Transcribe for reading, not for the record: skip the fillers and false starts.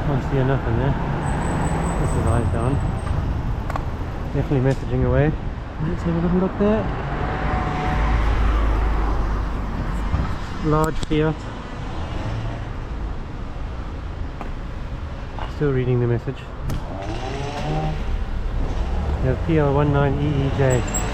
Can't see nothing there. This is eyes down. Definitely messaging away. Let's have a little look there. Large Fiat. Still reading the message. We have PL19EEJ.